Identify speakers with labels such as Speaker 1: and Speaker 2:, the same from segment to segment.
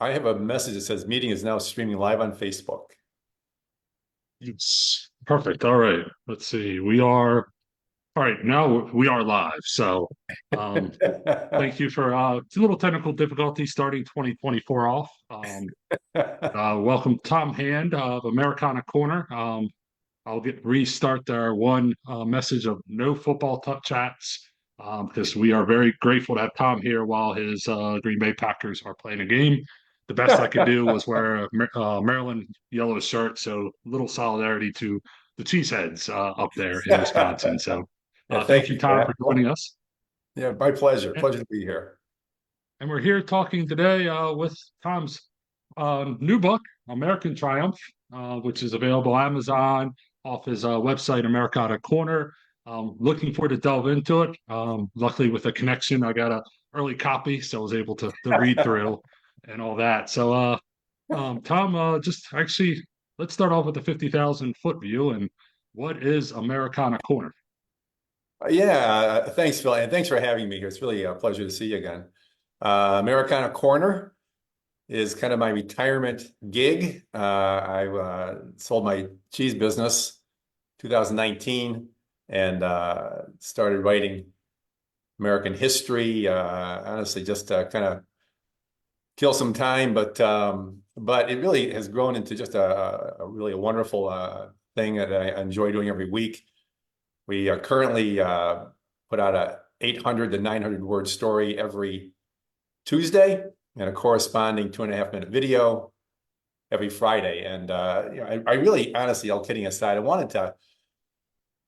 Speaker 1: I have a message that says meeting is now streaming live on Facebook.
Speaker 2: It's perfect. All right. Let's see. We are all right. Now we are live. So, um, thank you for it's a little technical difficulty starting 2024 off. Welcome Tom Hand of Americana Corner. I'll restart our one message of no football chats because we are very grateful to have Tom here while his Green Bay Packers are playing a game. The best I could do was wear a Maryland yellow shirt, so little solidarity to the Cheeseheads up there in Wisconsin. So
Speaker 1: Yeah,
Speaker 2: thank
Speaker 1: thank
Speaker 2: you,
Speaker 1: you for
Speaker 2: Tom,
Speaker 1: that.
Speaker 2: for joining us.
Speaker 1: Yeah, my pleasure.
Speaker 2: And,
Speaker 1: Pleasure to be here.
Speaker 2: and we're here talking today with Tom's new book, American Triumph, which is available on Amazon off his website, Americana Corner. Looking forward to delve into it. Luckily, with a connection, I got an early copy, so I was able to read through and all that. So, Tom, just actually, let's start off with the 50,000 foot view. And what is Americana Corner?
Speaker 1: Yeah, thanks, Phil, and thanks for having me here. It's really a pleasure to see you again. Americana Corner is kind of my retirement gig. I sold my cheese business 2019 and started writing American history. Honestly, just kind of kill some time, but it really has grown into just a really wonderful thing that I enjoy doing every week. We currently put out a 800 to 900 word story every Tuesday and a corresponding 2.5 minute video every Friday. And I really, honestly, all kidding aside, I wanted to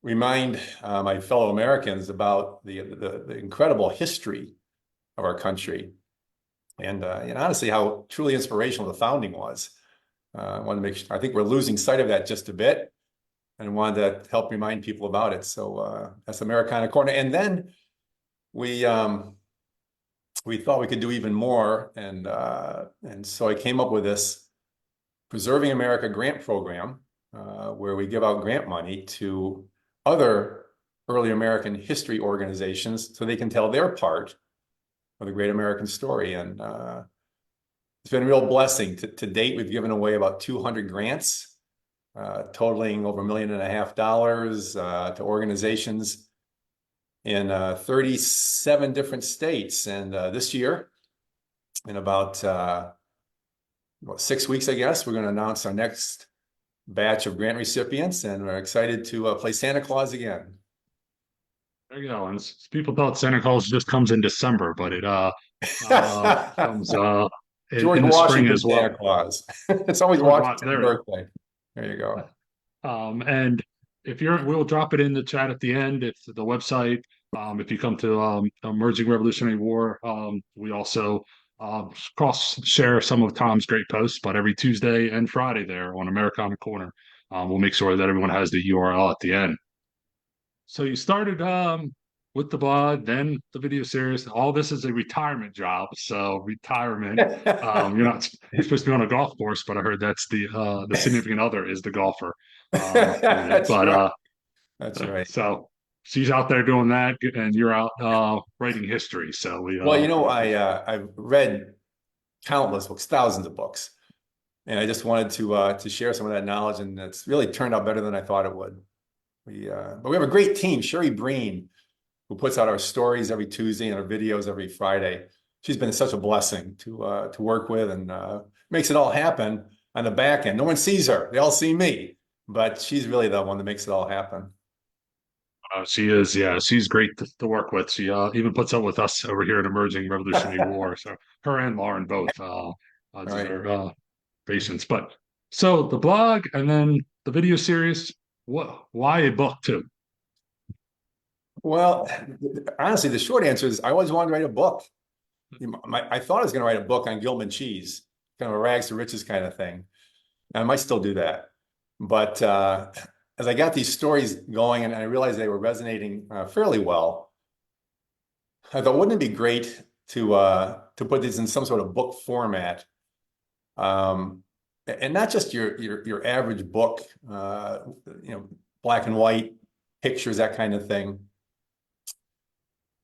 Speaker 1: remind my fellow Americans about the incredible history of our country and honestly, how truly inspirational the founding was. I want to make sure, I think we're losing sight of that just a bit and wanted to help remind people about it. So that's Americana Corner. And then we thought we could do even more. And so I came up with this Preserving America grant program where we give out grant money to other early American history organizations so they can tell their part of the great American story. And it's been a real blessing. To date, we've given away about 200 grants, totaling over $1.5 million to organizations in 37 different states. And this year, in about 6 weeks, I guess, we're going to announce our next batch of grant recipients, and we're excited to play Santa Claus again.
Speaker 2: There you go. And people thought Santa Claus just comes in December, but it comes
Speaker 1: George
Speaker 2: in the spring
Speaker 1: Washington
Speaker 2: as well.
Speaker 1: Santa Claus. It's always
Speaker 2: George
Speaker 1: Washington's
Speaker 2: there.
Speaker 1: birthday. There you go.
Speaker 2: And if we'll drop it in the chat at the end. If the website, if you come to Emerging Revolutionary War, we also cross share some of Tom's great posts. But every Tuesday and Friday there on Americana Corner, we'll make sure that everyone has the URL at the end. So you started with the blog, then the video series. All this is a retirement job. So retirement. You're supposed to be on a golf course, but I heard that's the significant other is the golfer.
Speaker 1: That's
Speaker 2: But
Speaker 1: right. That's right.
Speaker 2: so she's out there doing that, and you're out writing history. So
Speaker 1: Well, I've read countless books, thousands of books, and I just wanted to share some of that knowledge, and it's really turned out better than I thought it would. But we have a great team, Sherry Breen, who puts out our stories every Tuesday and our videos every Friday. She's been such a blessing to work with, and makes it all happen on the back end. No one sees her; they all see me, but she's really the one that makes it all happen.
Speaker 2: she is, yeah, she's great to work with. She even puts up with us over here at Emerging Revolutionary War. So her and Lauren both
Speaker 1: Right.
Speaker 2: deserve patience. But so the blog and then the video series. Why a book too?
Speaker 1: Well, honestly, the short answer is I always wanted to write a book. I thought I was going to write a book on Gilman cheese, kind of a rags to riches kind of thing. And I might still do that. But as I got these stories going and I realized they were resonating fairly well, I thought, wouldn't it be great to put these in some sort of book format? And not just your average book, black and white pictures, that kind of thing,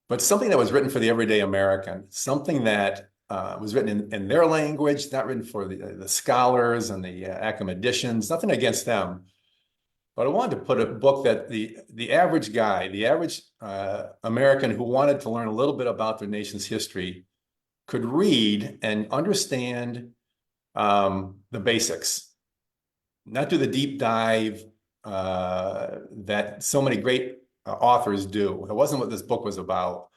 Speaker 1: but something that was written for the everyday American, something that was written in their language, not written for the scholars and the academicians, nothing against them. But I wanted to put a book that the average guy, the average American who wanted to learn a little bit about their nation's history could read and understand the basics, not do the deep dive that so many great authors do. It wasn't what this book was about.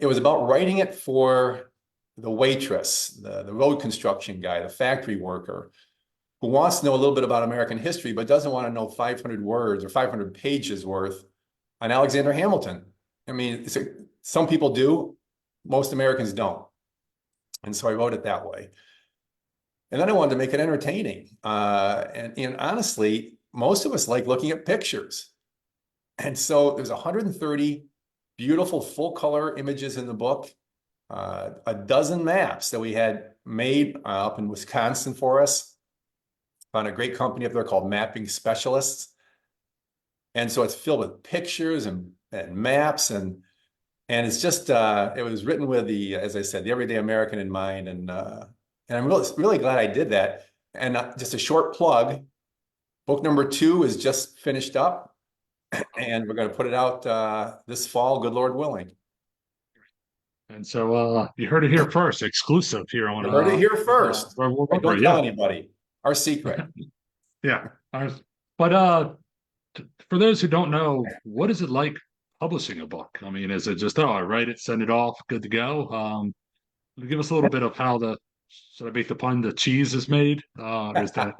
Speaker 1: It was about writing it for the waitress, the road construction guy, the factory worker who wants to know a little bit about American history, but doesn't want to know 500 words or 500 pages worth on Alexander Hamilton. I mean, some people do, most Americans don't. And so I wrote it that way. And then I wanted to make it entertaining. And honestly, most of us like looking at pictures. And so there's 130 beautiful full color images in the book, a dozen maps that we had made up in Wisconsin for us. Found a great company up there called Mapping Specialists. And so it's filled with pictures and maps and it's just it was written with the, as I said, the everyday American in mind. And I'm really glad I did that. And just a short plug, book number 2 is just finished up and we're going to put it out this fall, good Lord willing.
Speaker 2: And so you heard it here first, exclusive here on
Speaker 1: You heard it here first. Don't tell anybody. Our secret.
Speaker 2: Yeah. But for those who don't know, what is it like publishing a book? I mean, is it just, oh, I write it, send it off, good to go? Give us a little bit of how should I make the pun, the cheese is made? Or is that?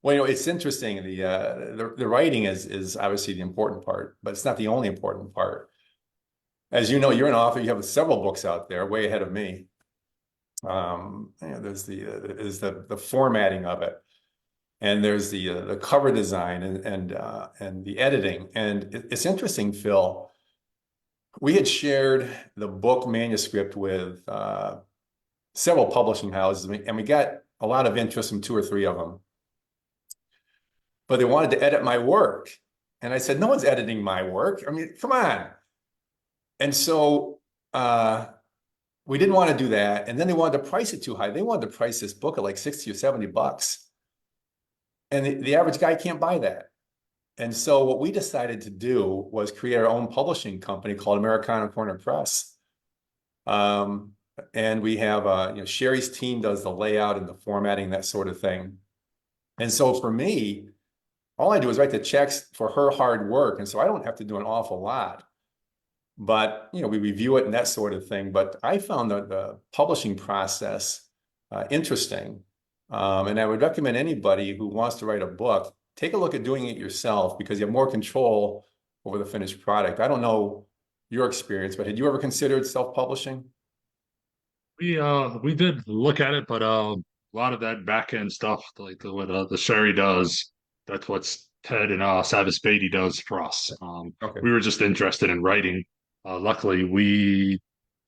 Speaker 1: Well, it's interesting. The writing is obviously the important part, but it's not the only important part. As you know, you're an author. You have several books out there, way ahead of me. There's the formatting of it, and there's the cover design and the editing. And it's interesting, Phil. We had shared the book manuscript with several publishing houses, and we got a lot of interest from 2 or 3 of them. But they wanted to edit my work, and I said, "No one's editing my work. I mean, come on." And so we didn't want to do that. And then they wanted to price it too high. They wanted to price this book at like 60 or 70 bucks. And the average guy can't buy that. And so what we decided to do was create our own publishing company called Americana Corner Press. And we have, Sherry's team does the layout and the formatting, that sort of thing. And so for me, all I do is write the checks for her hard work. And so I don't have to do an awful lot. But, we review it and that sort of thing. But I found the publishing process interesting. And I would recommend anybody who wants to write a book, take a look at doing it yourself because you have more control over the finished product. I don't know your experience, but had you ever considered self-publishing?
Speaker 2: We did look at it, but a lot of that back end stuff, like what the Sherry does, that's what's Ted and Savas Beatty does for us.
Speaker 1: Okay.
Speaker 2: We were just interested in writing. Luckily,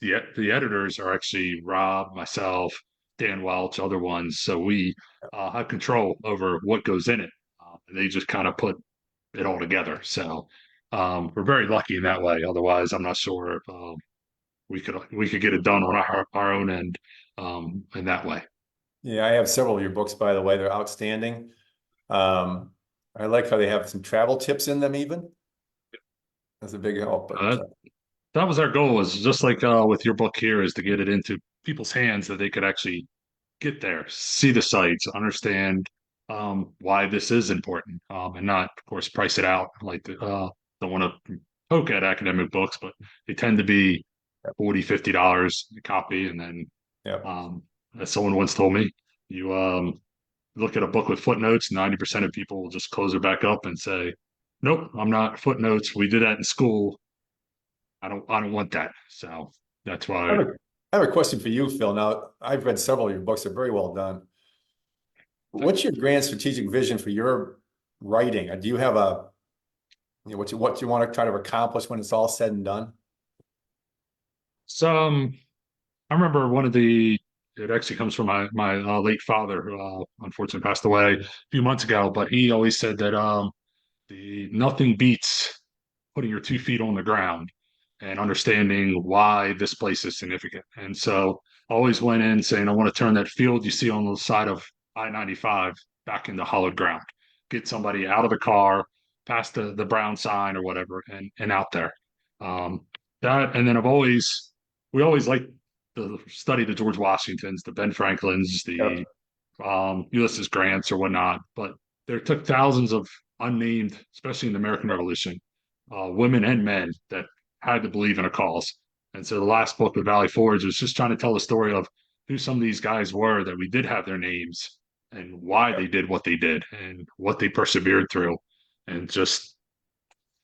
Speaker 2: the editors are actually Rob, myself, Dan Welch, other ones, so we have control over what goes in it. They just kind of put it all together. So we're very lucky in that way. Otherwise, I'm not sure if we could get it done on our own end in that way.
Speaker 1: Yeah, I have several of your books, by the way. They're outstanding. I like how they have some travel tips in them even. That's a big help.
Speaker 2: That was our goal, is just like with your book here, is to get it into people's hands that they could actually get there, see the sites, understand why this is important, and not, of course, price it out. Like don't want to poke at academic books, but they tend to be $40, $50 a copy. And then,
Speaker 1: yeah.
Speaker 2: as someone once told me, you look at a book with footnotes, 90% of people will just close it back up and say, "Nope, I'm not footnotes. We did that in school. I don't want that." So that's why.
Speaker 1: I have a question for you, Phil. Now, I've read several of your books. They're very well done. What's your grand strategic vision for your writing? Do you have what you want to try to accomplish when it's all said and done?
Speaker 2: So I remember it actually comes from my late father, who unfortunately passed away a few months ago, but he always said that the nothing beats putting your 2 feet on the ground. and understanding why this place is significant. And so I always went in saying, I want to turn that field you see on the side of I-95 back into hollowed ground, get somebody out of the car, past the brown sign or whatever, and out there. Um, that, and then we always like to study the George Washingtons, the Ben Franklins, the
Speaker 1: Yep.
Speaker 2: Ulysses Grants or whatnot, but there took thousands of unnamed, especially in the American Revolution, women and men that had to believe in a cause. And so the last book with Valley Forge was just trying to tell the story of who some of these guys were that we did have their names and why they did what they did and what they persevered through. And just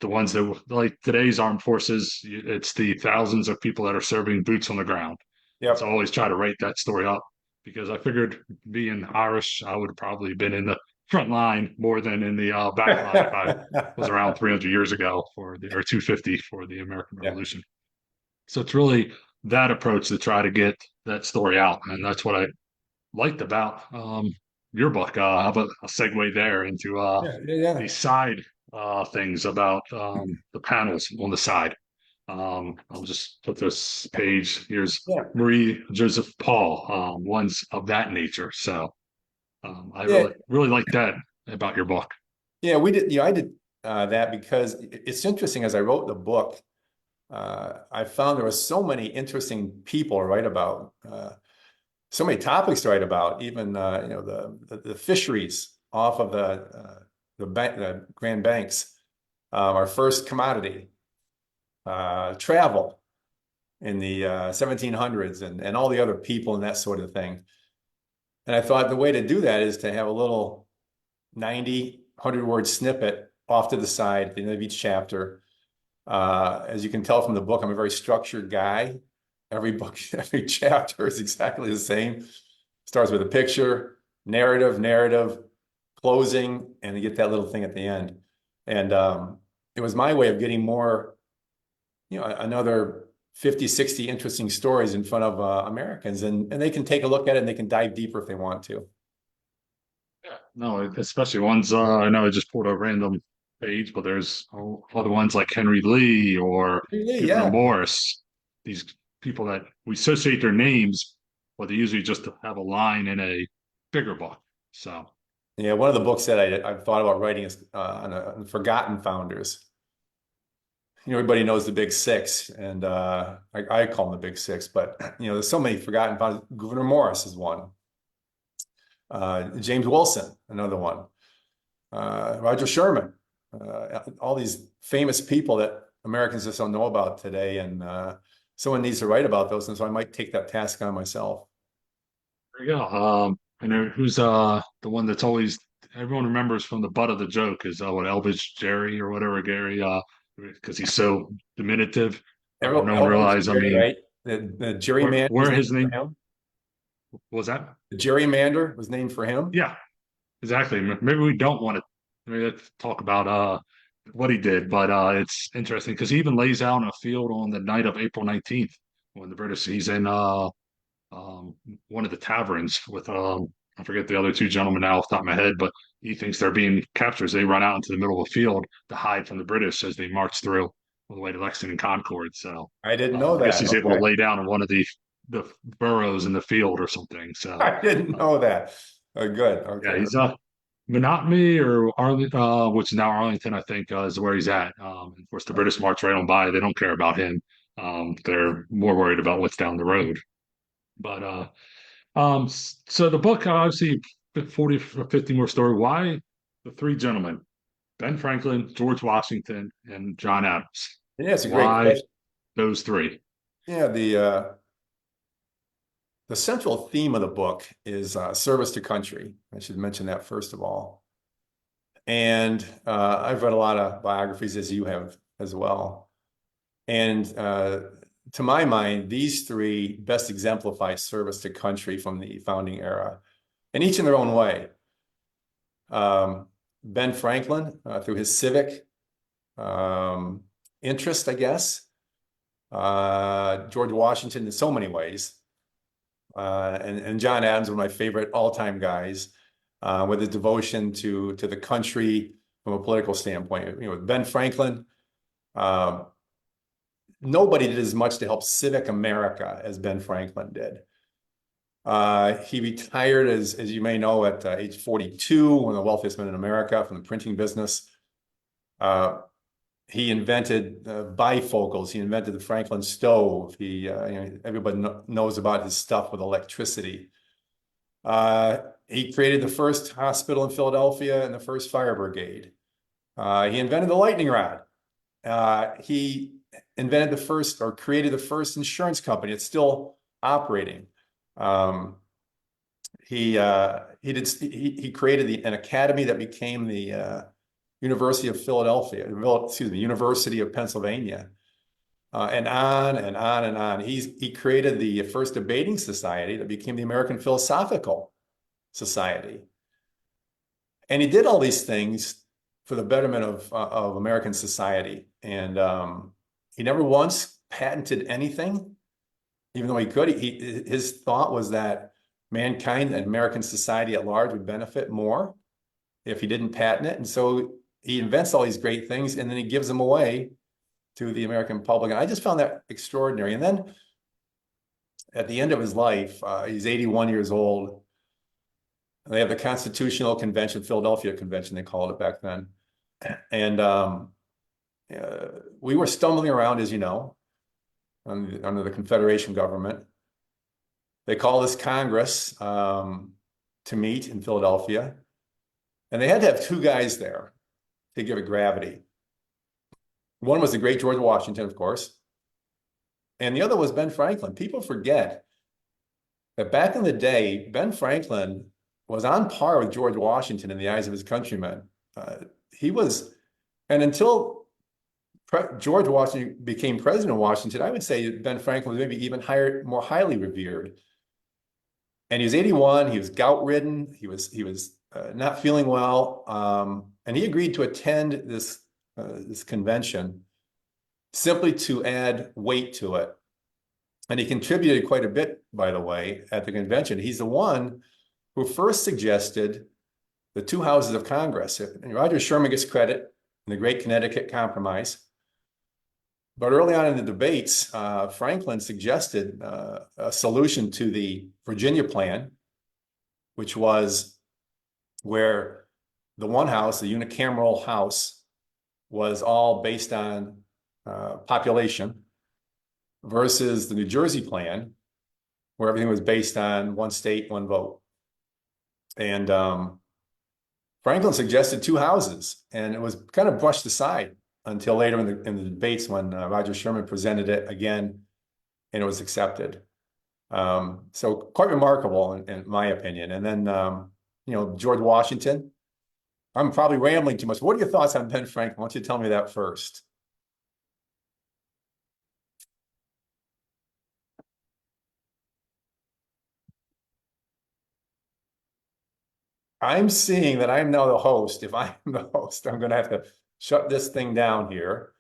Speaker 2: the ones that like today's armed forces, it's the thousands of people that are serving boots on the ground. And so I
Speaker 1: Yep.
Speaker 2: always try to write that story up because I figured being Irish, I would have probably been in the front line more than in the back line if I was around 300 years ago for the or 250 for the American
Speaker 1: Yeah.
Speaker 2: Revolution. So it's really that approach to try to get that story out, and that's what I liked about your book. How about a segue there into
Speaker 1: Yeah. Yeah.
Speaker 2: these side things about the panels on the side. I'll just put this page. Here's
Speaker 1: Yeah.
Speaker 2: Marie Joseph Paul, ones of that nature. So I
Speaker 1: Yeah.
Speaker 2: really like that about your book.
Speaker 1: Yeah. We did, I did that because it's interesting as I wrote the book, I found there were so many interesting people to write about, so many topics to write about, even the fisheries off of the Grand Banks, our first commodity, travel in the 1700s, and all the other people and that sort of thing. And I thought the way to do that is to have a little 90, 100-word snippet off to the side at the end of each chapter. As you can tell from the book, I'm a very structured guy. Every book, every chapter is exactly the same. Starts with a picture, narrative, closing, and you get that little thing at the end. And it was my way of getting more, another 50, 60 interesting stories in front of Americans, and they can take a look at it and they can dive deeper if they want to.
Speaker 2: Yeah. No, especially ones I know I just pulled a random page, but there's other ones like Henry Lee or
Speaker 1: Yeah,
Speaker 2: Gouverneur
Speaker 1: yeah.
Speaker 2: Morris. These people that we associate their names, but they usually just have a line in a bigger book. So
Speaker 1: Yeah, one of the books that I've thought about writing is on forgotten founders. Everybody knows the big six, and I call them the big six, but there's so many forgotten founders. Gouverneur Morris is one. James Wilson, another one. Roger Sherman. All these famous people that Americans just don't know about today, and someone needs to write about those, and so I might take that task on myself.
Speaker 2: there you go. I know who's the one that's always everyone remembers from the butt of the joke is what Elbridge Jerry or whatever Gary because he's so diminutive. No one
Speaker 1: Elvis
Speaker 2: realized. I
Speaker 1: Gary,
Speaker 2: mean,
Speaker 1: right? The gerrymander was
Speaker 2: where
Speaker 1: named
Speaker 2: his
Speaker 1: for
Speaker 2: name
Speaker 1: him.
Speaker 2: was that?
Speaker 1: The gerrymander was named for him.
Speaker 2: Yeah, exactly. Maybe we don't want to maybe let's talk about what he did, but it's interesting because he even lays out in a field on the night of April 19th when the British he's in um one of the taverns with I forget the other two gentlemen now off the top of my head, but he thinks they're being captured. So they run out into the middle of the field to hide from the British as they march through all the way to Lexington Concord. So
Speaker 1: I didn't know
Speaker 2: I guess
Speaker 1: that.
Speaker 2: he's able to
Speaker 1: Okay.
Speaker 2: lay down in one of the burrows in the field or something. So
Speaker 1: I didn't
Speaker 2: uh,
Speaker 1: know that. Good.
Speaker 2: yeah,
Speaker 1: Okay.
Speaker 2: he's Monotony or Arlington, which is now Arlington, I think, is where he's at. Of course, the British march right on by. They don't care about him. They're more worried about what's down the road. But so the book obviously 40 or 50 more story. Why the three gentlemen, Ben Franklin, George Washington, and John Adams?
Speaker 1: Yeah, it's a great
Speaker 2: Why
Speaker 1: question.
Speaker 2: those three?
Speaker 1: Yeah, the central theme of the book is service to country. I should mention that first of all. And I've read a lot of biographies, as you have as well. And to my mind, these three best exemplify service to country from the founding era, and each in their own way. Ben Franklin, through his civic interest, I guess. George Washington in so many ways. And John Adams, one of my favorite all-time guys, with his devotion to the country from a political standpoint. With Ben Franklin, um, nobody did as much to help civic America as Ben Franklin did. He retired, as you may know, at age 42, one of the wealthiest men in America from the printing business. He invented bifocals. He invented the Franklin stove. Everybody knows about his stuff with electricity. He created the first hospital in Philadelphia and the first fire brigade. He invented the lightning rod. He invented the first or created the first insurance company. It's still operating. He created an academy that became the University of Philadelphia, University of Pennsylvania, and on and on and on. He created the first debating society that became the American Philosophical Society. And he did all these things for the betterment of American society. And he never once patented anything, even though he could. His thought was that mankind and American society at large would benefit more if he didn't patent it. And so he invents all these great things and then he gives them away to the American public. And I just found that extraordinary. And then at the end of his life, he's 81 years old. They have the Constitutional Convention, Philadelphia Convention, they called it back then. And we were stumbling around, as you know, under the Confederation government. They called this Congress to meet in Philadelphia. And they had to have two guys there to give it gravity. One was the great George Washington, of course. And the other was Ben Franklin. People forget that back in the day, Ben Franklin was on par with George Washington in the eyes of his countrymen. And until George Washington became president of Washington, I would say Ben Franklin was maybe even more highly revered. And he was 81. He was gout ridden. He was not feeling well, and he agreed to attend this convention simply to add weight to it. And he contributed quite a bit, by the way, at the convention. He's the one who first suggested the two houses of Congress. And Roger Sherman gets credit in the Great Connecticut Compromise. But early on in the debates, Franklin suggested a solution to the Virginia Plan, which was where the one house, the unicameral house, was all based on population, versus the New Jersey Plan, where everything was based on one state, one vote. And Franklin suggested two houses, and it was kind of brushed aside until later in the debates when Roger Sherman presented it again, and it was accepted. So quite remarkable in my opinion. And then, George Washington, I'm probably rambling too much. What are your thoughts on Ben Franklin? Why don't you tell me that first? I'm seeing that I'm now the host. If I'm the host, I'm going to have to shut this thing down here.